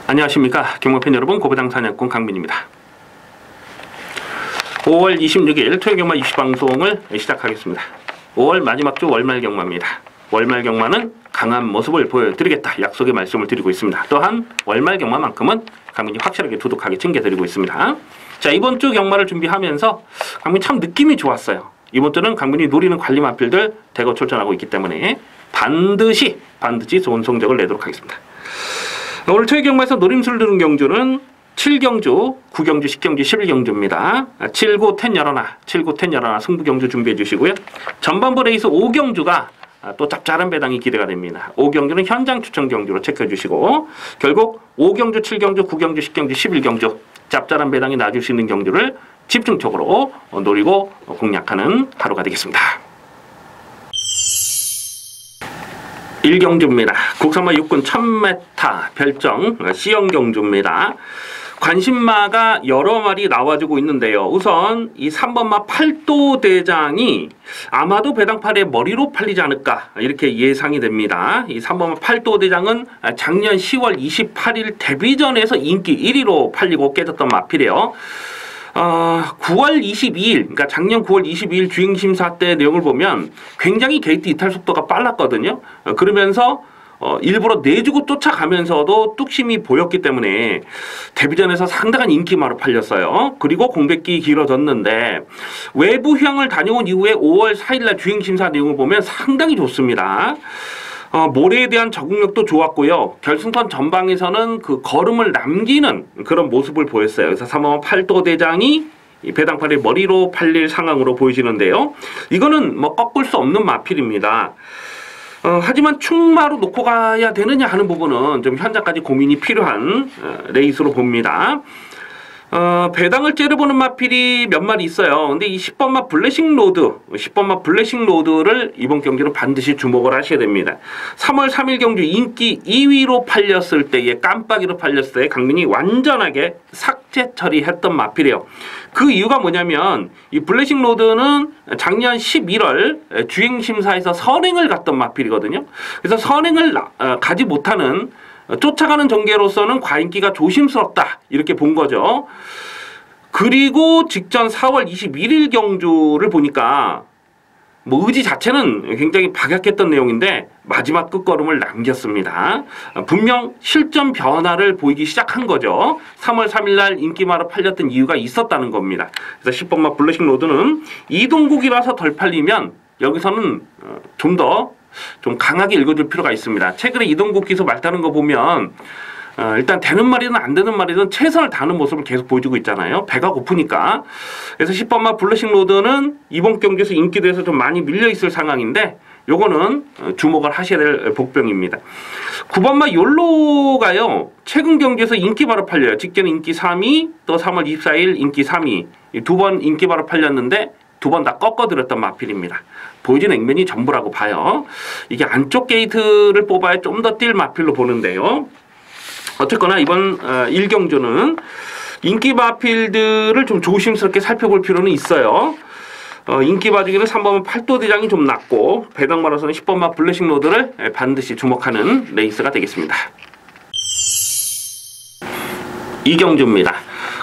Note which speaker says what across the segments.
Speaker 1: 안녕하십니까. 경마팬 여러분, 고부장 사냥꾼 강민입니다. 5월 26일 토요경마 입시방송을 시작하겠습니다. 5월 마지막 주 월말 경마입니다. 월말 경마는 강한 모습을 보여드리겠다 약속의 말씀을 드리고 있습니다. 또한 월말 경마만큼은 강민이 확실하게 두둑하게 챙겨드리고 있습니다. 자, 이번 주 경마를 준비하면서 강민 참 느낌이 좋았어요. 이번 주는 강민이 노리는 관리 마필들 대거 출전하고 있기 때문에 반드시 좋은 성적을 내도록 하겠습니다. 오늘 토요경마에서 노림수를 두는 경주는 7경주, 9경주, 10경주, 11경주입니다. 7, 9, 10 열어나, 7, 9, 10 열어나 승부경주 준비해 주시고요. 전반부 레이스 5경주가 또 짭짤한 배당이 기대가 됩니다. 5경주는 현장 추천 경주로 체크해 주시고 결국 5경주, 7경주, 9경주, 10경주, 11경주 짭짤한 배당이 나줄 수 있는 경주를 집중적으로 노리고 공략하는 하루가 되겠습니다. 1경주입니다. 국산마 6군 1000m 별정 C형경주입니다. 관심마가 여러 마리 나와주고 있는데요. 우선 이 3번마 팔도대장이 아마도 배당팔의 머리로 팔리지 않을까 이렇게 예상이 됩니다. 이 3번마 팔도대장은 작년 10월 28일 데뷔전에서 인기 1위로 팔리고 깨졌던 마필이에요. 9월 22일, 그러니까 작년 9월 22일 주행심사 때 내용을 보면 굉장히 게이트 이탈 속도가 빨랐거든요. 그러면서 일부러 내주고 쫓아가면서도 뚝심이 보였기 때문에 데뷔전에서 상당한 인기마로 팔렸어요. 그리고 공백기 길어졌는데 외부 휴양을 다녀온 이후에 5월 4일날 주행심사 내용을 보면 상당히 좋습니다. 모래에 대한 적응력도 좋았고요. 결승선 전방에서는 그 걸음을 남기는 그런 모습을 보였어요. 그래서 3번 팔도대장이 배당팔의 머리로 팔릴 상황으로 보이시는데요. 이거는 뭐 꺾을 수 없는 마필입니다. 하지만 충마로 놓고 가야 되느냐 하는 부분은 좀 현장까지 고민이 필요한 레이스로 봅니다. 배당을 째려보는 마필이 몇 마리 있어요. 근데 이 10번마 블레싱 로드를 이번 경기는 반드시 주목을 하셔야 됩니다. 3월 3일 경주 인기 2위로 팔렸을 때에 깜빡이로 팔렸을 때 강민이 완전하게 삭제 처리했던 마필이에요. 그 이유가 뭐냐면 이 블레싱 로드는 작년 11월 주행심사에서 선행을 갔던 마필이거든요. 그래서 선행을 가지 못하는 쫓아가는 전개로서는 과인기가 조심스럽다 이렇게 본 거죠. 그리고 직전 4월 21일 경주를 보니까 뭐 의지 자체는 굉장히 박약했던 내용인데 마지막 끝걸음을 남겼습니다. 분명 실전 변화를 보이기 시작한 거죠. 3월 3일날 인기마로 팔렸던 이유가 있었다는 겁니다. 그래서 10번마 블레싱 로드는 이동국이라서 덜 팔리면 여기서는 좀 강하게 읽어줄 필요가 있습니다. 최근에 이동국 기수 말 타는 거 보면 일단 되는 말이든 안 되는 말이든 최선을 다하는 모습을 계속 보여주고 있잖아요. 배가 고프니까. 그래서 10번마 블레싱 로드는 이번 경기에서 인기도에서 좀 많이 밀려있을 상황인데 요거는 주목을 하셔야 될 복병입니다. 9번마 욜로가요. 최근 경기에서 인기바로 팔려요. 직전 인기 3위 또 3월 24일 인기 3위 두 번 인기바로 팔렸는데 두 번 다 꺾어드렸던 마필입니다. 보여진 액면이 전부라고 봐요. 이게 안쪽 게이트를 뽑아야 좀 더 뛸 마필로 보는데요. 어쨌거나 이번 1경주는 인기 마필들을 좀 조심스럽게 살펴볼 필요는 있어요. 인기바 중에는 3번마 팔도대장이 좀 낮고 배당마로서는 10번마 블레싱 로드를 반드시 주목하는 레이스가 되겠습니다. 2경주입니다.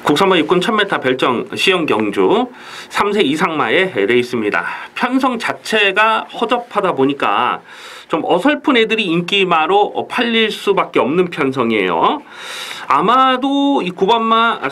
Speaker 1: 국산마 6군 1000m 별정 C형 경주 3세 이상마의 레이스입니다. 편성 자체가 허접하다 보니까 좀 어설픈 애들이 인기마로 팔릴 수밖에 없는 편성이에요. 아마도 이 9번마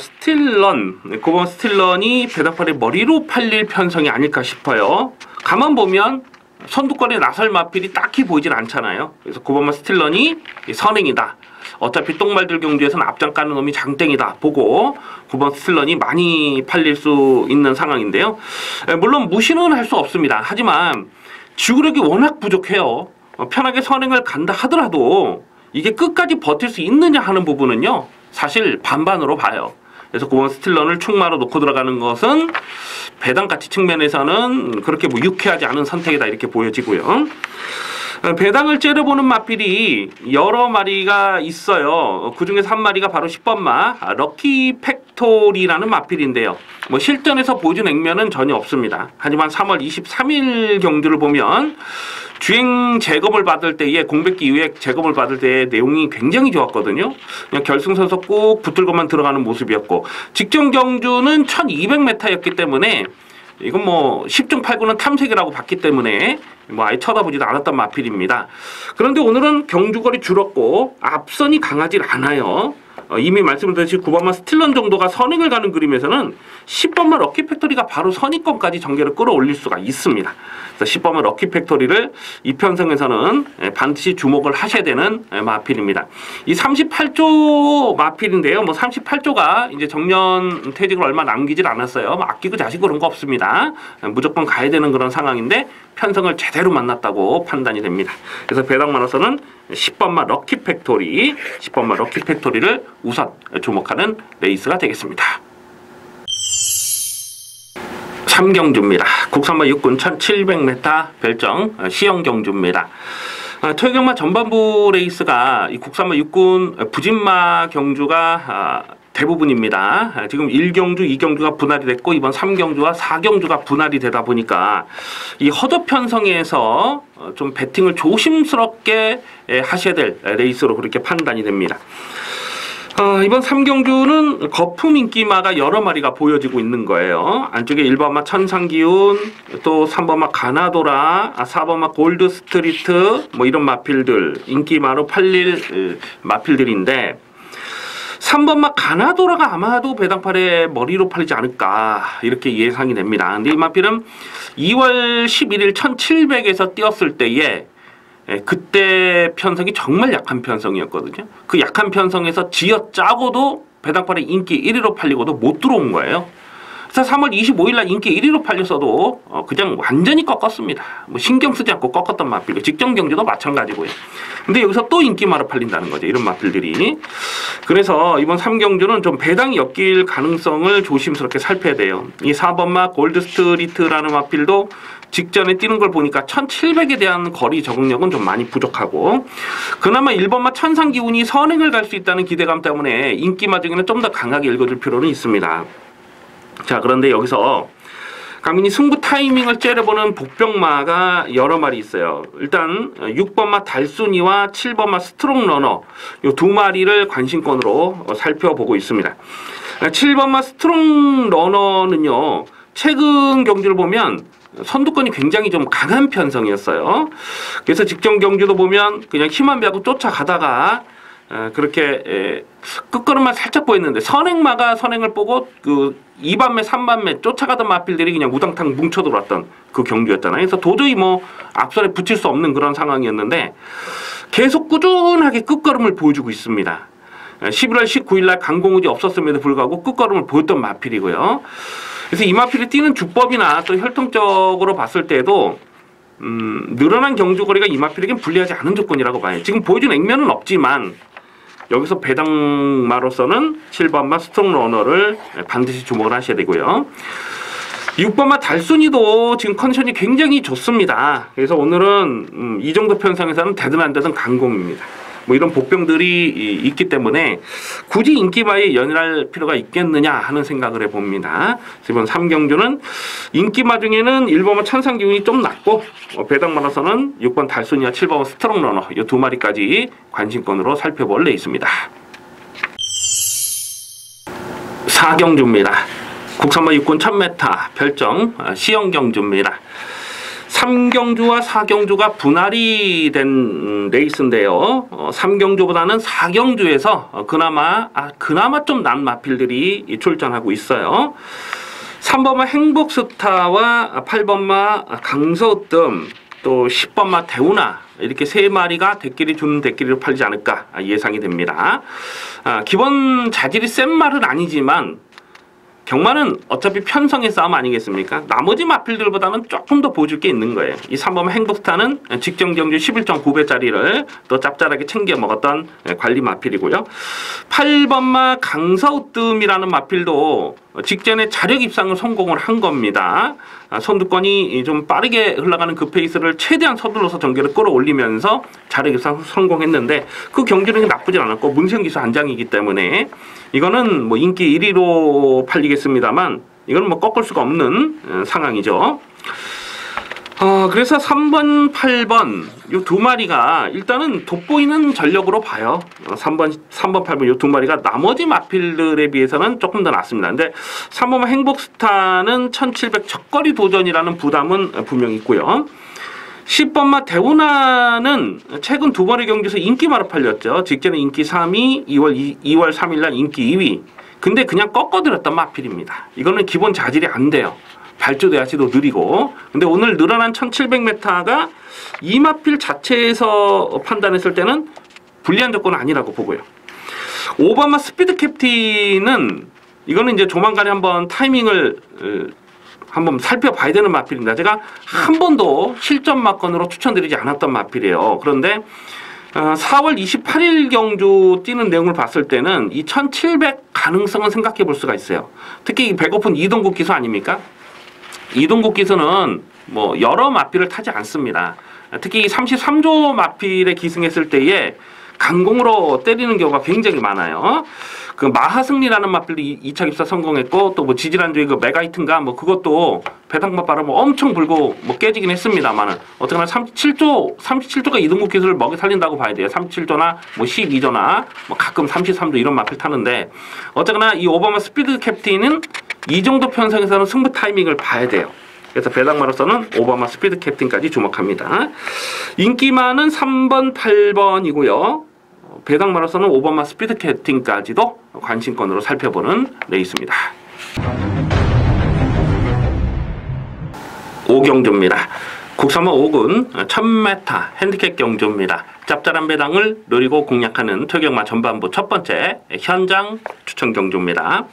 Speaker 1: 스틸런이 배당팔의 머리로 팔릴 편성이 아닐까 싶어요. 가만 보면 선두권에 나설 마필이 딱히 보이질 않잖아요. 그래서 9번마 스틸런이 선행이다. 어차피 똥말들 경주에서는 앞장 까는 놈이 장땡이다 보고 9번 스틸런이 많이 팔릴 수 있는 상황인데요. 물론 무시는 할 수 없습니다. 하지만 지구력이 워낙 부족해요. 편하게 선행을 간다 하더라도 이게 끝까지 버틸 수 있느냐 하는 부분은요. 사실 반반으로 봐요. 그래서 9번 스틸런을 충마로 놓고 들어가는 것은 배당가치 측면에서는 그렇게 뭐 유쾌하지 않은 선택이다 이렇게 보여지고요. 배당을 째려보는 마필이 여러 마리가 있어요. 그 중에서 한 마리가 바로 10번마 럭키 팩토리라는 마필인데요. 뭐 실전에서 보여준 액면은 전혀 없습니다. 하지만 3월 23일 경주를 보면 주행 제검을 받을 때에 공백기 이후에 제검을 받을 때의 내용이 굉장히 좋았거든요. 그냥 결승선에서 꼭 붙들고만 들어가는 모습이었고 직전 경주는 1200m였기 때문에 이건 뭐 10중 8구는 탐색이라고 봤기 때문에 뭐 아예 쳐다보지도 않았던 마필입니다. 그런데 오늘은 경주거리 줄었고 앞선이 강하질 않아요. 이미 말씀드렸듯이 9번마 스틸런 정도가 선행을 가는 그림에서는 10번마 럭키팩토리가 바로 선위권까지 전개를 끌어올릴 수가 있습니다. 그래서 10번마 럭키팩토리를 이 편성에서는 반드시 주목을 하셔야 되는 마필입니다. 이 38조 마필인데요. 뭐 38조가 이제 정년 퇴직을 얼마 남기질 않았어요. 뭐 아끼고 자시고 그런 거 없습니다. 무조건 가야 되는 그런 상황인데 편성을 제대로 만났다고 판단이 됩니다. 그래서 배당만으로서는 10번마 럭키팩토리, 10번마 럭키팩토리를 우선 주목하는 레이스가 되겠습니다. 3경주입니다. 국산마 육군 1700m 별정 시영경주입니다. 토요경마 전반부 레이스가 이 국산마 육군 부진마 경주가 대부분입니다. 지금 1경주, 2경주가 분할이 됐고 이번 3경주와 4경주가 분할이 되다 보니까 이 허접 편성에서 좀 배팅을 조심스럽게 하셔야 될 레이스로 그렇게 판단이 됩니다. 이번 3경주는 거품 인기마가 여러 마리가 보여지고 있는 거예요. 안쪽에 1번마 천상기운, 또 3번마 가나도라, 4번마 골드스트리트 뭐 이런 마필들 인기마로 팔릴 마필들인데 3번마 가나도라가 아마도 배당팔의 머리로 팔리지 않을까 이렇게 예상이 됩니다. 근데 이 마필은 2월 11일 1700에서 뛰었을 때에 그때 편성이 정말 약한 편성이었거든요. 그 약한 편성에서 쥐어짜고도 배당팔의 인기 1위로 팔리고도 못 들어온 거예요. 그래서 3월 25일 날 인기 1위로 팔렸어도 그냥 완전히 꺾었습니다. 뭐 신경 쓰지 않고 꺾었던 마필. 직전 경주도 마찬가지고요. 근데 여기서 또 인기마로 팔린다는 거죠. 이런 마필들이. 그래서 이번 3경주는 좀 배당이 엮일 가능성을 조심스럽게 살펴야 돼요. 이 4번마 골드스트리트라는 마필도 직전에 뛰는 걸 보니까 1700에 대한 거리 적응력은 좀 많이 부족하고 그나마 1번마 천상기운이 선행을 갈 수 있다는 기대감 때문에 인기마 중에는 좀 더 강하게 읽어줄 필요는 있습니다. 자, 그런데 여기서 강민이 승부 타이밍을 째려보는 복병마가 여러 마리 있어요. 일단 6번마 달순이와 7번마 스트롱러너 이 두 마리를 관심권으로 살펴보고 있습니다. 7번마 스트롱러너는요. 최근 경주를 보면 선두권이 굉장히 좀 강한 편성이었어요. 그래서 직전 경주도 보면 그냥 힘만 배하고 쫓아가다가 그렇게 끝걸음만 살짝 보였는데 선행마가 선행을 보고 그 2반매 3반매 쫓아가던 마필들이 그냥 우당탕 뭉쳐 들어왔던 그 경주였잖아요. 그래서 도저히 뭐 앞선에 붙일 수 없는 그런 상황이었는데 계속 꾸준하게 끝걸음을 보여주고 있습니다. 11월 19일 날 강공우지 없었음에도 불구하고 끝걸음을 보였던 마필이고요. 그래서 이 마필이 뛰는 주법이나 또 혈통적으로 봤을 때도 늘어난 경주거리가 이 마필에겐 불리하지 않은 조건이라고 봐요. 지금 보여준 액면은 없지만 여기서 배당마로서는 7번마 스트롱러너를 반드시 주목을 하셔야 되고요. 6번마 달순이도 지금 컨디션이 굉장히 좋습니다. 그래서 오늘은 이 정도 편성에서는 되든 안 되든 강공입니다. 뭐 이런 복병들이 있기 때문에 굳이 인기마에 연연할 필요가 있겠느냐 하는 생각을 해봅니다. 이번 3경주는 인기마 중에는 1번마 천상기운이 좀 낮고 배당마로서는 6번 달순이와 7번 스트롱러너 이 두 마리까지 관심권으로 살펴볼 레이스입니다. 4경주입니다. 국산마 육군 1000m 별정 시영경주입니다. 3경주와 4경주가 분할이 된 레이스인데요. 3경주보다는 4경주에서 그나마 좀 난 마필들이 출전하고 있어요. 3번마 행복스타와 8번마 강서으뜸 또 10번마 대우나 이렇게 세 마리가 대끼리 주는 대끼리로 팔지 않을까 예상이 됩니다. 기본 자질이 센 말은 아니지만 경마는 어차피 편성의 싸움 아니겠습니까? 나머지 마필들보다는 조금 더 보여줄 게 있는 거예요. 이 3번마 행복스타는 직전 경주 11.9배짜리를 또 짭짤하게 챙겨 먹었던 관리 마필이고요. 8번마 강서우뜸이라는 마필도 직전에 자력 입상을 성공을 한 겁니다. 선두권이 좀 빠르게 흘러가는 그 페이스를 최대한 서둘러서 전개를 끌어올리면서 자력 입상 성공했는데 그 경주력이 나쁘지 않았고 문세영 기수 안장이기 때문에 이거는 뭐 인기 1위로 팔리겠습니다만 이건 뭐 꺾을 수가 없는 상황이죠. 그래서 3번, 8번 요 두 마리가 일단은 돋보이는 전력으로 봐요. 3번, 8번 요 두 마리가 나머지 마필들에 비해서는 조금 더 낫습니다. 근데 3번 행복스타는 1700 첫거리 도전이라는 부담은 분명히 있고요. 10번마 대우나는 최근 두 번의 경기에서 인기마로 팔렸죠. 직전에 인기 3위, 2월 3일날 인기 2위. 근데 그냥 꺾어들었던 마필입니다. 이거는 기본 자질이 안 돼요. 발주 대하시도 느리고. 근데 오늘 늘어난 1700m가 이 마필 자체에서 판단했을 때는 불리한 조건은 아니라고 보고요. 5번마 스피드 캡틴은 이거는 이제 조만간에 한번 타이밍을 한번 살펴봐야 되는 마필입니다. 제가 한 번도 실전 막건으로 추천드리지 않았던 마필이에요. 그런데 4월 28일 경주 뛰는 내용을 봤을 때는 이 1700 가능성은 생각해 볼 수가 있어요. 특히 이 배고픈 이동국 기수 아닙니까? 이동국 기수는 뭐 여러 마필을 타지 않습니다. 특히 33조 마필에 기승했을 때에 강공으로 때리는 경우가 굉장히 많아요. 그 마하승리라는 마필도 2차 입사 성공했고, 또 뭐 지지난주에 그 메가히트인가 뭐 그것도 배당만 바르면 엄청 불고 뭐 깨지긴 했습니다만은 어쨌거나 37조가 이동국 기술을 먹여 살린다고 봐야 돼요. 37조나 뭐 12조나 뭐 가끔 33조 이런 마필 타는데, 어쨌거나 이 오바마 스피드 캡틴은 이 정도 편성에서는 승부 타이밍을 봐야 돼요. 그래서 배당마로서는 오바마 스피드 캡틴까지 주목합니다. 인기마는 3번, 8번이고요. 배당마로서는 오바마 스피드 캡틴까지도 관심권으로 살펴보는 레이스입니다. 5경주입니다. 국산마 5군 1000m 핸디캡 경주입니다. 짭짤한 배당을 노리고 공략하는 토경마 전반부 첫 번째 현장 추천 경주입니다.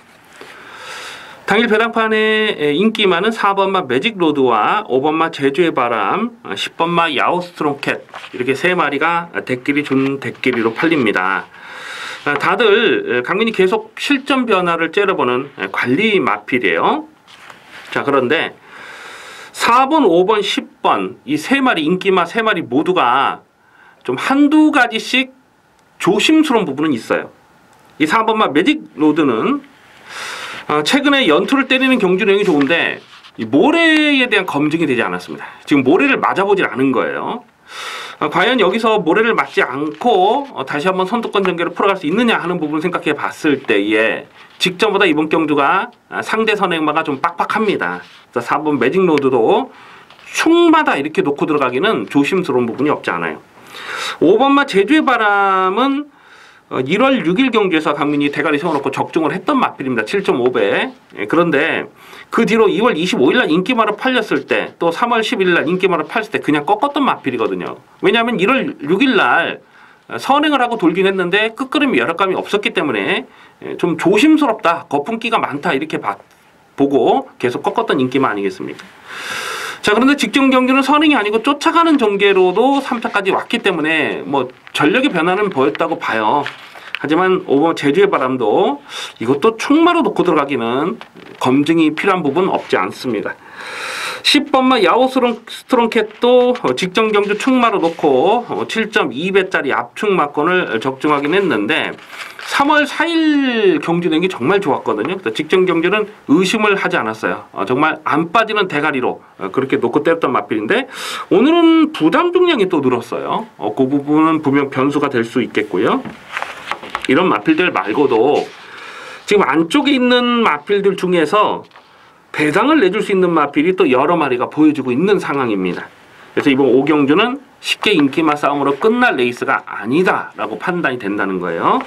Speaker 1: 당일 배당판의 인기마는 4번마 매직로드와 5번마 제주의 바람, 10번마 야오스트롱캣 이렇게 세 마리가 대끼리 준 대끼리로 팔립니다. 다들 강민이 계속 실전 변화를 째려보는 관리 마필이에요. 자, 그런데 4번, 5번, 10번 이 세 마리 인기마 세 마리 모두가 좀 한두 가지씩 조심스러운 부분은 있어요. 이 4번마 매직로드는 최근에 연투를 때리는 경주 내용이 좋은데 이 모래에 대한 검증이 되지 않았습니다. 지금 모래를 맞아보질 않은 거예요. 과연 여기서 모래를 맞지 않고 다시 한번 선두권 전개를 풀어갈 수 있느냐 하는 부분을 생각해 봤을 때에 직전보다 이번 경주가 상대 선행마가 좀 빡빡합니다. 그래서 4번 매직로드도 충마다 이렇게 놓고 들어가기는 조심스러운 부분이 없지 않아요. 5번마 제주의 바람은 1월 6일 경주에서 강민이 대가리 세워놓고 적중을 했던 마필입니다. 7.5배. 그런데 그 뒤로 2월 25일날 인기마로 팔렸을 때, 또 3월 11일날 인기마로 팔렸을 때 그냥 꺾었던 마필이거든요. 왜냐하면 1월 6일날 선행을 하고 돌긴 했는데 끝걸음이 여력감이 없었기 때문에 좀 조심스럽다, 거품기가 많다 이렇게 보고 계속 꺾었던 인기마 아니겠습니까? 자, 그런데 직전 경기는 선행이 아니고 쫓아가는 전개로도 3차까지 왔기 때문에 뭐 전력의 변화는 보였다고 봐요. 하지만 5번 제주의 바람도 이것도 충마로 놓고 들어가기는 검증이 필요한 부분은 없지 않습니다. 10번마 야오스트롱캣도 직전 경주 충마로 놓고 7.2배짜리 압축마권을 적중하긴 했는데 3월 4일 경주 내용이 정말 좋았거든요. 그래서 직전 경주는 의심을 하지 않았어요. 정말 안 빠지는 대가리로 그렇게 놓고 때렸던 마필인데 오늘은 부담 중량이 또 늘었어요. 그 부분은 분명 변수가 될 수 있겠고요. 이런 마필들 말고도 지금 안쪽에 있는 마필들 중에서 배당을 내줄 수 있는 마필이 또 여러 마리가 보여주고 있는 상황입니다. 그래서 이번 5경주는 쉽게 인기마 싸움으로 끝날 레이스가 아니다라고 판단이 된다는 거예요.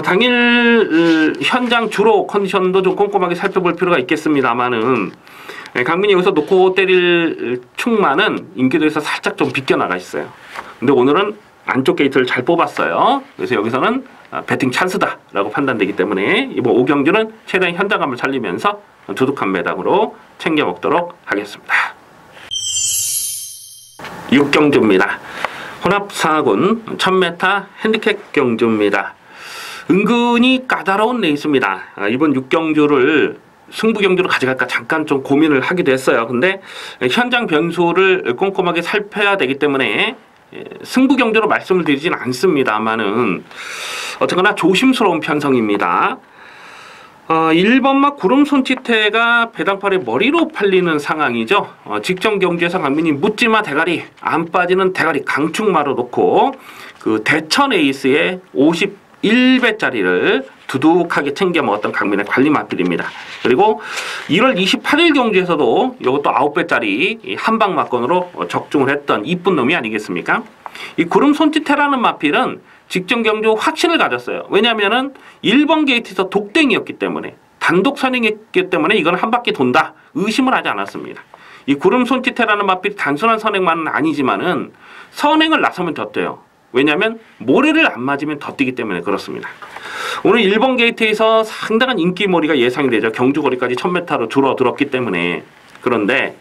Speaker 1: 당일 현장 주로 컨디션도 좀 꼼꼼하게 살펴볼 필요가 있겠습니다만은 강민이 여기서 놓고 때릴 충마는 인기도에서 살짝 좀 비껴나가 있어요. 근데 오늘은 안쪽 게이트를 잘 뽑았어요. 그래서 여기서는 배팅 찬스다라고 판단되기 때문에 이번 5경주는 최대한 현장감을 살리면서 두둑한 배당으로 챙겨 먹도록 하겠습니다. 6경주입니다. 혼합 4군 1000m 핸디캡 경주입니다. 은근히 까다로운 레이스입니다. 이번 6경주를 승부 경주로 가져갈까 잠깐 좀 고민을 하기도 했어요. 근데 현장 변수를 꼼꼼하게 살펴야 되기 때문에 승부 경주로 말씀을 드리진 않습니다만은 어쨌거나 조심스러운 편성입니다. 1번마 구름 손치태가 배당팔의 머리로 팔리는 상황이죠. 직전 경주에서 강민이 묻지마 대가리, 안 빠지는 대가리 강축마로 놓고 그 대천 에이스의 51배짜리를 두둑하게 챙겨 먹었던 강민의 관리 마필입니다. 그리고 1월 28일 경주에서도 이것도 9배짜리 한방 막건으로 적중을 했던 이쁜 놈이 아니겠습니까? 이 구름 손치태라는 마필은 직전 경주 확신을 가졌어요. 왜냐하면은 1번 게이트에서 독땡이었기 때문에, 단독 선행했기 때문에 이건 한 바퀴 돈다 의심을 하지 않았습니다. 이 구름 손치태라는 마필이 단순한 선행만은 아니지만은 선행을 나서면 더 뛰어요. 왜냐하면 모래를 안 맞으면 더 뛰기 때문에 그렇습니다. 오늘 1번 게이트에서 상당한 인기몰이가 예상이 되죠. 경주거리까지 1000m로 줄어들었기 때문에. 그런데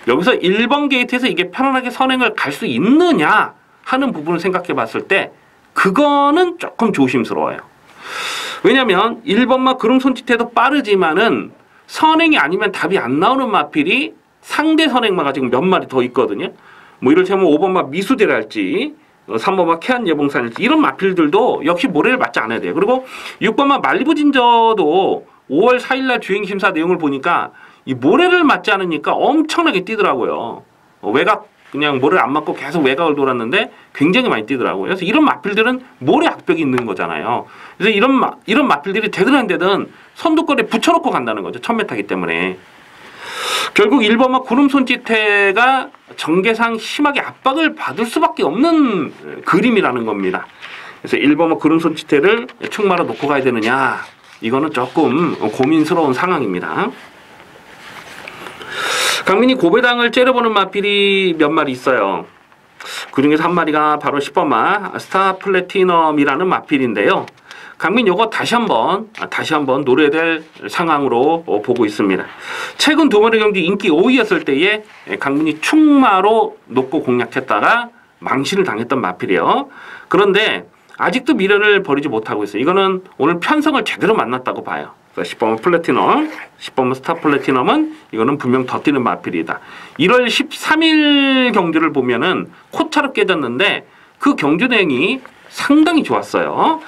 Speaker 1: 여기서 1번 게이트에서 이게 편안하게 선행을 갈 수 있느냐 하는 부분을 생각해 봤을 때 그거는 조금 조심스러워요. 왜냐면 1번마 구름 손치태도 빠르지만은 선행이 아니면 답이 안 나오는 마필이 상대 선행마가 지금 몇 마리 더 있거든요. 뭐 이를테면 5번마 미수대랄지 3번마 캐안 예봉산일지 이런 마필들도 역시 모래를 맞지 않아야 돼요. 그리고 6번마 말리부 진저도 5월 4일날 주행심사 내용을 보니까 이 모래를 맞지 않으니까 엄청나게 뛰더라고요. 외곽 그냥 모래를 안 맞고 계속 외곽을 돌았는데 굉장히 많이 뛰더라고요. 그래서 이런 마필들은 모래 악벽이 있는 거잖아요. 그래서 이런 마필들이 되든 안 되든 선두권에 붙여놓고 간다는 거죠. 1000m이기 때문에. 결국 1번마 구름 손치태가 전개상 심하게 압박을 받을 수밖에 없는 그림이라는 겁니다. 그래서 1번마 구름 손치태를 충마로 놓고 가야 되느냐, 이거는 조금 고민스러운 상황입니다. 강민이 고배당을 째려보는 마필이 몇 마리 있어요. 그 중에서 한 마리가 바로 10번마 스타 플래티넘이라는 마필인데요. 강민 요거 다시 한번 노려될 상황으로 보고 있습니다. 최근 두 번의 경기 인기 5위였을 때에 강민이 충마로 놓고 공략했다가 망신을 당했던 마필이에요. 그런데 아직도 미련을 버리지 못하고 있어요. 이거는 오늘 편성을 제대로 만났다고 봐요. 10번마 플래티넘, 10번마 스타 플래티넘은 이거는 분명 더 뛰는 마필이다. 1월 13일 경주를 보면은 코차로 깨졌는데 그 경주 내용이 상당히 좋았어요.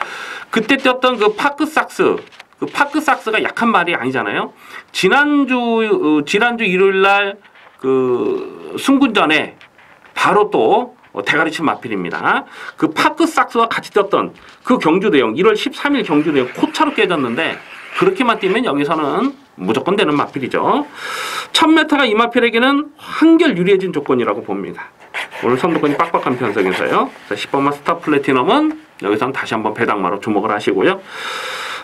Speaker 1: 그때 뛰었던 그 파크삭스가 약한 말이 아니잖아요. 지난주 일요일날 그 순군전에 바로 또 대가리친 마필입니다. 그 파크삭스와 같이 뛰었던 그 경주 내용, 1월 13일 경주 내용 코차로 깨졌는데 그렇게만 뛰면 여기서는 무조건 되는 마필이죠. 1000m가 이 마필에게는 한결 유리해진 조건이라고 봅니다. 오늘 선두권이 빡빡한 편성에서요. 10번마 스타 플래티넘은 여기서는 다시 한번 배당마로 주목을 하시고요.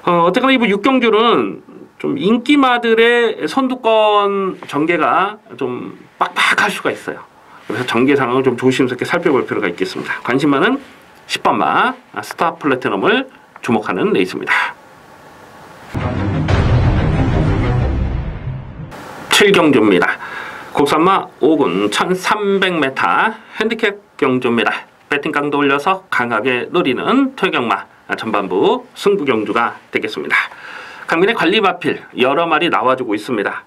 Speaker 1: 어쨌거나 이번 6경주는 좀 인기마들의 선두권 전개가 좀 빡빡할 수가 있어요. 그래서 전개 상황을 좀 조심스럽게 살펴볼 필요가 있겠습니다. 관심 많은 10번마 스타 플래티넘을 주목하는 레이스입니다. 7경주입니다. 국산마 5군 1300m 핸디캡 경주입니다. 배팅 강도 올려서 강하게 노리는 토경마 전반부 승부 경주가 되겠습니다. 강민의 관리 마필 여러 마리 나와주고 있습니다.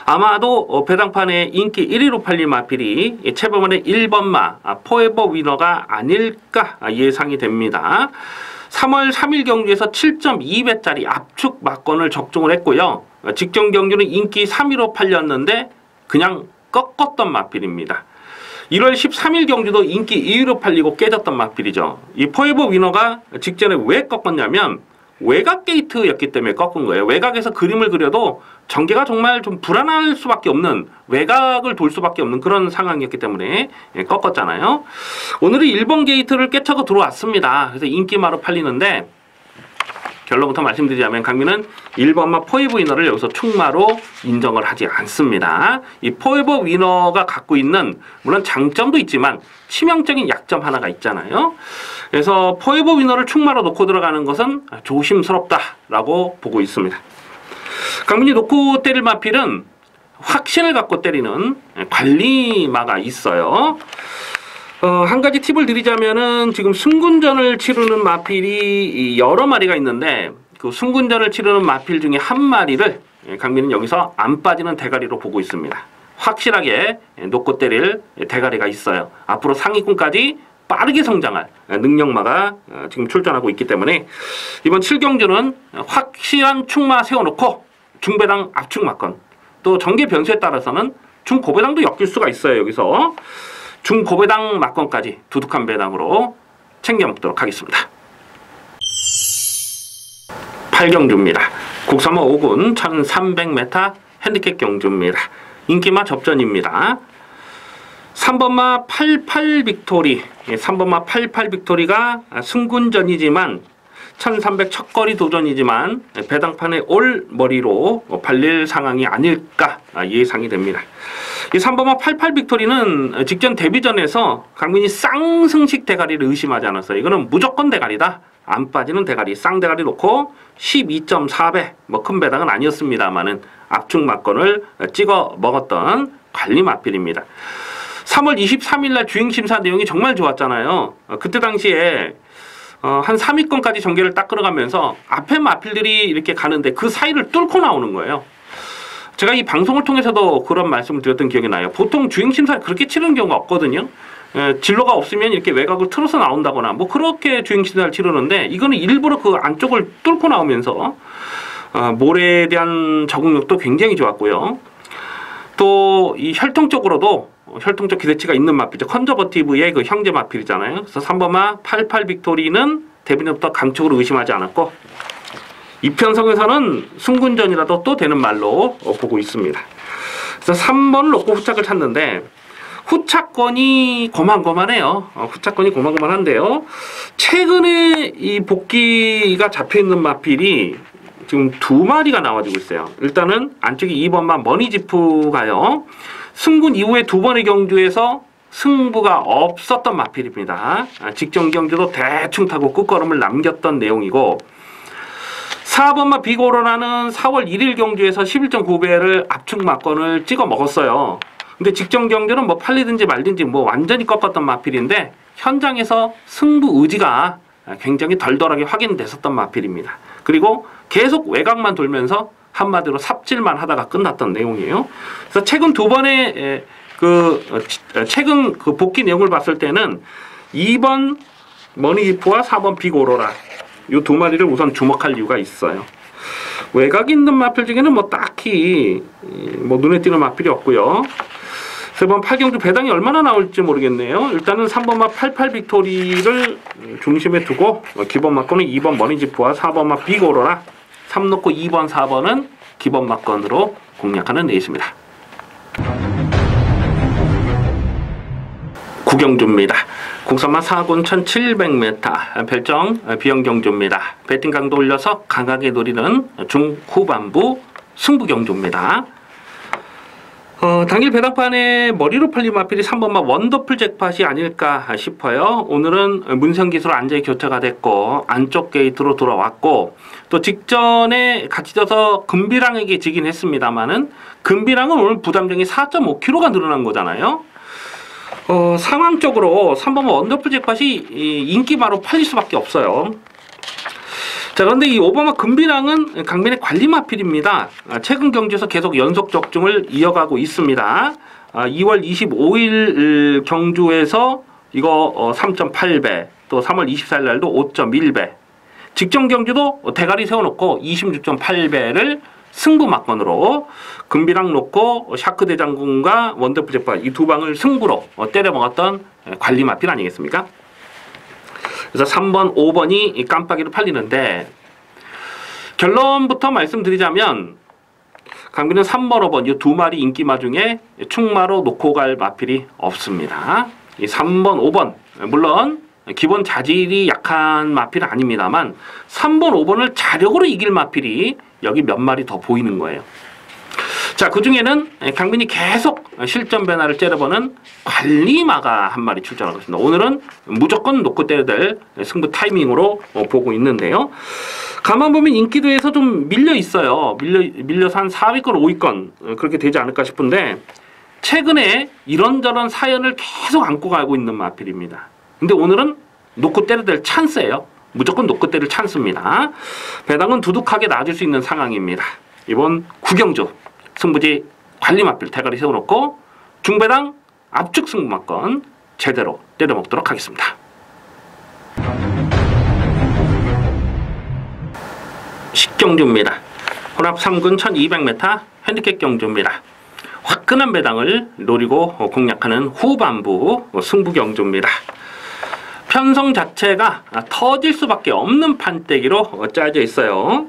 Speaker 1: 아마도 배당판의 인기 1위로 팔린 마필이 최범원의 1번마 포에버 위너가 아닐까 예상이 됩니다. 3월 3일 경주에서 7.2배짜리 압축 막건을 적중을 했고요. 직전 경주는 인기 3위로 팔렸는데 그냥 꺾었던 마필입니다. 1월 13일 경주도 인기 2위로 팔리고 깨졌던 마필이죠. 이 포에버 위너가 직전에 왜 꺾었냐면 외곽 게이트였기 때문에 꺾은 거예요. 외곽에서 그림을 그려도 전개가 정말 좀 불안할 수밖에 없는, 외곽을 돌 수밖에 없는 그런 상황이었기 때문에 꺾었잖아요. 오늘은 1번 게이트를 깨차고 들어왔습니다. 그래서 인기마로 팔리는데 결론부터 말씀드리자면 강민은 1번마 포에버 위너를 여기서 충마로 인정을 하지 않습니다. 이 포에버 위너가 갖고 있는 물론 장점도 있지만 치명적인 약점 하나가 있잖아요. 그래서 포에버 위너를 충마로 놓고 들어가는 것은 조심스럽다라고 보고 있습니다. 강민이 놓고 때릴 마필은 확신을 갖고 때리는 관리마가 있어요. 한 가지 팁을 드리자면은 지금 승군전을 치르는 마필이 여러 마리가 있는데 그 승군전을 치르는 마필 중에 한 마리를 강민은 여기서 안 빠지는 대가리로 보고 있습니다. 확실하게 놓고 때릴 대가리가 있어요. 앞으로 상위권까지 빠르게 성장할 능력마가 지금 출전하고 있기 때문에 이번 7경주는 확실한 축마 세워놓고 중배당 압축 막건, 또 전개 변수에 따라서는 중고배당도 엮일 수가 있어요. 여기서 중고배당 막건까지 두둑한 배당으로 챙겨 먹도록 하겠습니다. 8경주입니다. 국사마 5군 1300m 핸디캡 경주입니다. 인기마 접전입니다. 3번마 88 빅토리, 3번마 88 빅토리가 승군전이지만 1300 첫거리 도전이지만 배당판에 올 머리로 발릴 상황이 아닐까 예상이 됩니다. 이 3번마 88 빅토리는 직전 데뷔전에서 강민이 쌍승식 대가리를 의심하지 않았어요. 이거는 무조건 대가리다, 안 빠지는 대가리, 쌍대가리 놓고 12.4배, 뭐 큰 배당은 아니었습니다만은 압축 막건을 찍어 먹었던 관리 마필입니다. 3월 23일 날 주행심사 내용이 정말 좋았잖아요. 그때 당시에 한 3위권까지 전개를 딱 끌어가면서 앞에 마필들이 이렇게 가는데 그 사이를 뚫고 나오는 거예요. 제가 이 방송을 통해서도 그런 말씀을 드렸던 기억이 나요. 보통 주행심사를 그렇게 치르는 경우가 없거든요. 진로가 없으면 이렇게 외곽을 틀어서 나온다거나 뭐 그렇게 주행심사를 치르는데, 이거는 일부러 그 안쪽을 뚫고 나오면서 모래에 대한 적응력도 굉장히 좋았고요. 또 이 혈통적으로도 혈통적 기대치가 있는 마필이죠. 컨저버티브의 그 형제 마필이잖아요. 그래서 3번마 88 빅토리는 데뷔전부터 강촉으로 의심하지 않았고, 이편성에서는 승군전이라도 또 되는 말로 보고 있습니다. 그래서 3번을 놓고 후착을 찾는데 후착권이 고만고만해요. 후착권이 고만고만한데요. 최근에 이 복귀가 잡혀있는 마필이 지금 2마리가 나와주고 있어요. 일단은 안쪽에 2번마 머니지프가요, 승군 이후에 2번의 경주에서 승부가 없었던 마필입니다. 직전 경주도 대충 타고 끝걸음을 남겼던 내용이고, 4번마 빅오로라는 4월 1일 경주에서 11.9배를 압축 막건을 찍어 먹었어요. 근데 직전 경주는 뭐 팔리든지 말든지 뭐 완전히 꺾었던 마필인데 현장에서 승부 의지가 굉장히 덜덜하게 확인됐었던 마필입니다. 그리고 계속 외곽만 돌면서 한마디로 삽질만 하다가 끝났던 내용이에요. 그래서 최근 2번의 최근 그 복귀 내용을 봤을 때는 2번 머니지프와 4번 빅오로라, 이 2마리를 우선 주목할 이유가 있어요. 외곽 있는 마필 중에는 뭐 딱히 뭐 눈에 띄는 마필이 없고요. 3번 8경주 배당이 얼마나 나올지 모르겠네요. 일단은 3번마 88 빅토리를 중심에 두고 기본 막건은 2번 머니지프와 4번마 빅오로라, 3 놓고 2번 4번은 기본 막건으로 공략하는 레이스입니다. 9경주입니다. 국사마 4군 1700m 별정 비영경주입니다. 배팅 강도 올려서 강하게 노리는 중후반부 승부경주입니다. 당일 배당판에 머리로 팔린 마필이 3번마 원더풀 잭팟이 아닐까 싶어요. 오늘은 문성기수로 안전히 교체가 됐고 안쪽 게이트로 돌아왔고, 또 직전에 같이 져서 금비랑에게 지긴 했습니다만은 금비랑은 오늘 부담정이 4.5kg가 늘어난 거잖아요. 상황적으로 3번마 원더풀 잭팟이 인기마로 팔릴 수밖에 없어요. 자, 그런데 이 5번마 금비랑은 강민의 관리 마필입니다. 최근 경주에서 계속 연속 적중을 이어가고 있습니다. 2월 25일 경주에서 이거 3.8배, 또 3월 24일 날도 5.1배, 직전 경주도 대가리 세워놓고 26.8배를 승부 막건으로 금비랑 놓고 샤크 대장군과 원더풀 잭팟 이 2방을 승부로 때려 먹었던 관리 마필 아니겠습니까? 그래서 3번, 5번이 깜빡이로 팔리는데, 결론부터 말씀드리자면 강민은 3번, 5번 이 2마리 인기마 중에 축마로 놓고 갈 마필이 없습니다. 이 3번, 5번 물론 기본 자질이 약한 마필은 아닙니다만 3번, 5번을 자력으로 이길 마필이 여기 몇 마리 더 보이는 거예요. 자, 그 중에는 강민이 계속 실전 변화를 째려보는 관리마가 한 마리 출전하고 있습니다. 오늘은 무조건 놓고 때려야 될 승부 타이밍으로 보고 있는데요. 가만 보면 인기도에서 좀 밀려 있어요. 밀려서 한 4위권, 5위권 그렇게 되지 않을까 싶은데, 최근에 이런저런 사연을 계속 안고 가고 있는 마필입니다. 근데 오늘은 놓고 때려야 될 찬스예요. 무조건 놓고 때릴 찬스입니다. 배당은 두둑하게 나아질 수 있는 상황입니다. 이번 9경주 승부지 관리 마필 대가리 세워놓고 중배당 압축 승부 막건 제대로 때려먹도록 하겠습니다. 경주입니다. 혼합 3군 1200m 핸디캡 경주입니다. 화끈한 배당을 노리고 공략하는 후반부 승부 경주입니다. 편성 자체가 터질 수밖에 없는 판때기로 짜여져 있어요.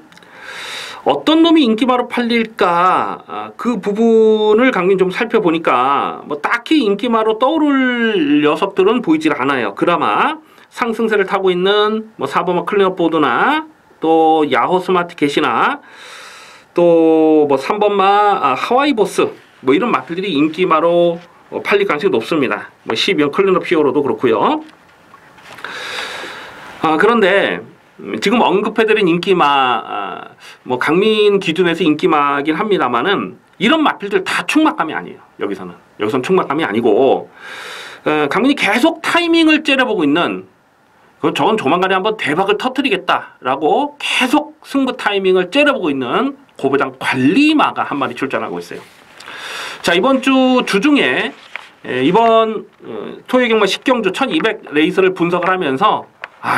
Speaker 1: 어떤 놈이 인기마로 팔릴까 그 부분을 강민 좀 살펴보니까 뭐 딱히 인기마로 떠오를 녀석들은 보이질 않아요. 그나마 상승세를 타고 있는 뭐 사버마 클린업 보드나 또 야호 스마트 겟이나 또 뭐 3번마 하와이 보스 뭐 이런 마필들이 인기마로 팔릴 가능성이 높습니다. 뭐 12번 클린업 히어로도 그렇고요. 그런데 지금 언급해드린 인기마 뭐 강민 기준에서 인기마긴 합니다만은 이런 마필들 다 충막감이 아니에요. 여기서는 충막감이 아니고 강민이 계속 타이밍을 째려보고 있는 저건 조만간에 한번 대박을 터뜨리겠다라고 계속 승부 타이밍을 째려보고 있는 고배당 관리마가 한 마리 출전하고 있어요. 자, 이번 주 주중에 이번 토요 경마 10경주 1200 레이스를 분석을 하면서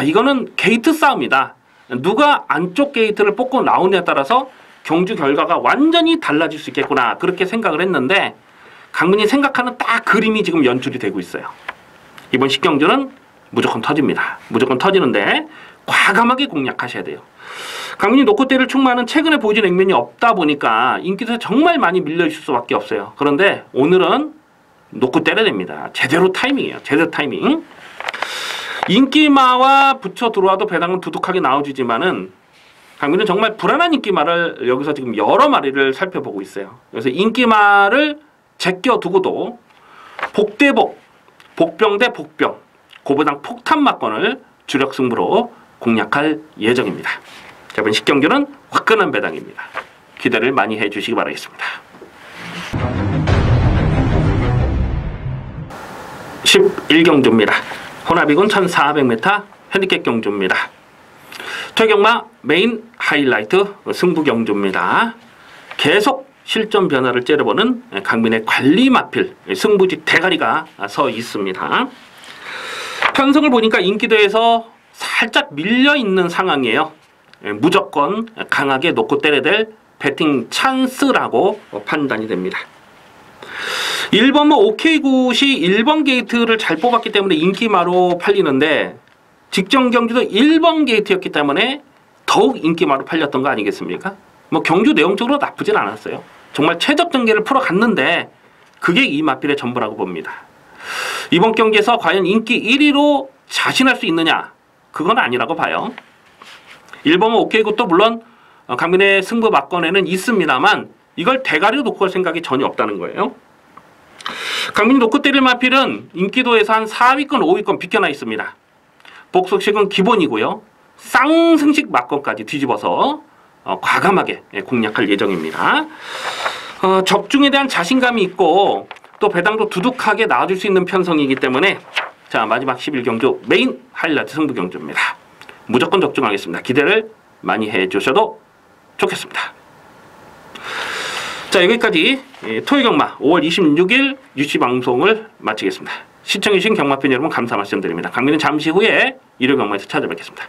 Speaker 1: 이거는 게이트 싸움이다. 누가 안쪽 게이트를 뽑고 나오느냐에 따라서 경주 결과가 완전히 달라질 수 있겠구나. 그렇게 생각을 했는데 강민이 생각하는 딱 그림이 지금 연출이 되고 있어요. 이번 10경주는 무조건 터집니다. 무조건 터지는데 과감하게 공략하셔야 돼요. 강민이 노코대를 충만은 최근에 보여준 액면이 없다 보니까 인기도에 정말 많이 밀려있을 수밖에 없어요. 그런데 오늘은 놓고 때려야 됩니다. 제대로 타이밍이에요. 제대로 타이밍. 인기마와 붙여 들어와도 배당은 두둑하게 나와주지만은 강민은 정말 불안한 인기마를 여기서 지금 여러 마리를 살펴보고 있어요. 그래서 인기마를 제껴두고도 복대복, 복병 대 복병, 고배당 폭탄 막건을 주력 승부로 공략할 예정입니다. 자, 이번 10경주는 화끈한 배당입니다. 기대를 많이 해주시기 바라겠습니다. 11경주입니다. 혼합이군 1400m 핸디캡 경주입니다. 토요경마 메인 하이라이트 승부 경주입니다. 계속 실전 변화를 째려보는 강민의 관리 마필 승부지 대가리가 서 있습니다. 편성을 보니까 인기도에서 살짝 밀려있는 상황이에요. 무조건 강하게 놓고 때려야 될 배팅 찬스라고 판단이 됩니다. 1번 OK굿이 1번 게이트를 잘 뽑았기 때문에 인기마로 팔리는데 직전 경주도 1번 게이트였기 때문에 더욱 인기마로 팔렸던 거 아니겠습니까? 뭐 경주 내용적으로 나쁘진 않았어요. 정말 최적 전개를 풀어갔는데 그게 이 마필의 전부라고 봅니다. 이번 경기에서 과연 인기 1위로 자신할 수 있느냐? 그건 아니라고 봐요. 1번 OK굿도 물론 강민의 승부 막건에는 있습니다만 이걸 대가리로 놓고 갈 생각이 전혀 없다는 거예요. 강민이 놓고 때릴 마필은 인기도에서 한 4위권, 5위권 비껴나 있습니다. 복속식은 기본이고요. 쌍승식 막건까지 뒤집어서 과감하게 공략할 예정입니다. 적중에 대한 자신감이 있고 또 배당도 두둑하게 나와줄 수 있는 편성이기 때문에 자, 마지막 11경주 메인 하이라이트 승부 경주입니다. 무조건 적중하겠습니다. 기대를 많이 해주셔도 좋겠습니다. 자, 여기까지 토요경마 5월 26일 유치 방송을 마치겠습니다. 시청해주신 경마팬 여러분 감사 말씀드립니다. 강민은 잠시 후에 일요경마에서 찾아뵙겠습니다.